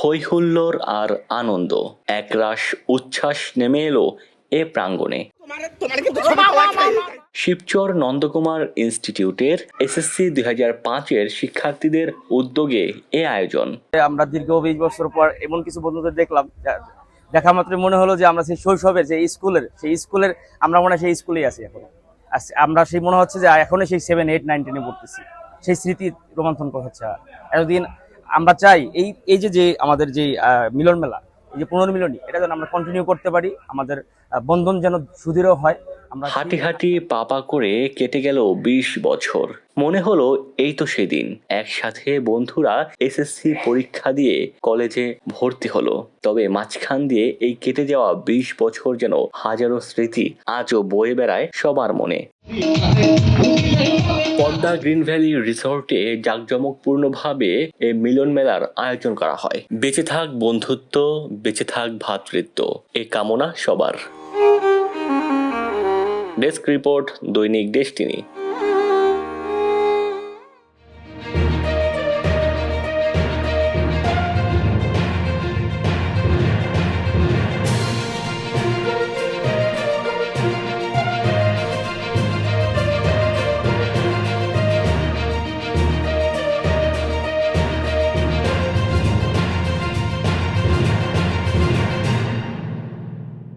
হৈ হুল্লোড় আর আনন্দ, একরাশ উচ্ছ্বাস নেমে এলো এ প্রাঙ্গণে। শিবচর নন্দকুমার ইনস্টিটিউটের এসএসসি 2005-এর শিক্ষার্থীদের উদ্যোগে এ আয়োজন। আমরা দীর্ঘ 20 বছর পর এমন কিছু বন্ধুদের দেখলাম, দেখা মাত্র মনে হলো যে আমরা সেই শৈশবের সেই স্কুলের আমরা মনে হয় সেই স্কুলেই আছি এখন। আমরা সেই মনে হচ্ছে যে এখনো সেই 7, 8, 9, 10-এ পড়তেছি। সেই স্মৃতি রোমন্থনকর হচ্ছে। এতদিন আমরা চাই এই যে আমাদের যে মিলন মেলা, এই যে পুনর্মিলনী, এটা যেন আমরা কন্টিনিউ করতে পারি, আমাদের বন্ধন যেন সুদৃঢ় হয়। আমরা হাঁটি হাঁটি পাপা করে কেটে গেল 20 বছর। মনে হলো এই তো সেদিন একসাথে বন্ধুরা এসএসসি পরীক্ষা দিয়ে কলেজে ভর্তি হলো। তবে মাঝখান দিয়ে এই কেটে যাওয়া 20 বছর যেন হাজারো স্মৃতি আজও বয়ে বেড়ায় সবার মনে। পদ্মা গ্রিন ভ্যালি রিসোর্টে জাঁকজমকপূর্ণভাবে এই মিলন মেলার আয়োজন করা হয়। বেঁচে থাক বন্ধুত্ব, বেঁচে থাক ভ্রাতৃত্ব, এ কামনা সবার। ডেস্ক রিপোর্ট, দৈনিক ডেস্টিনি।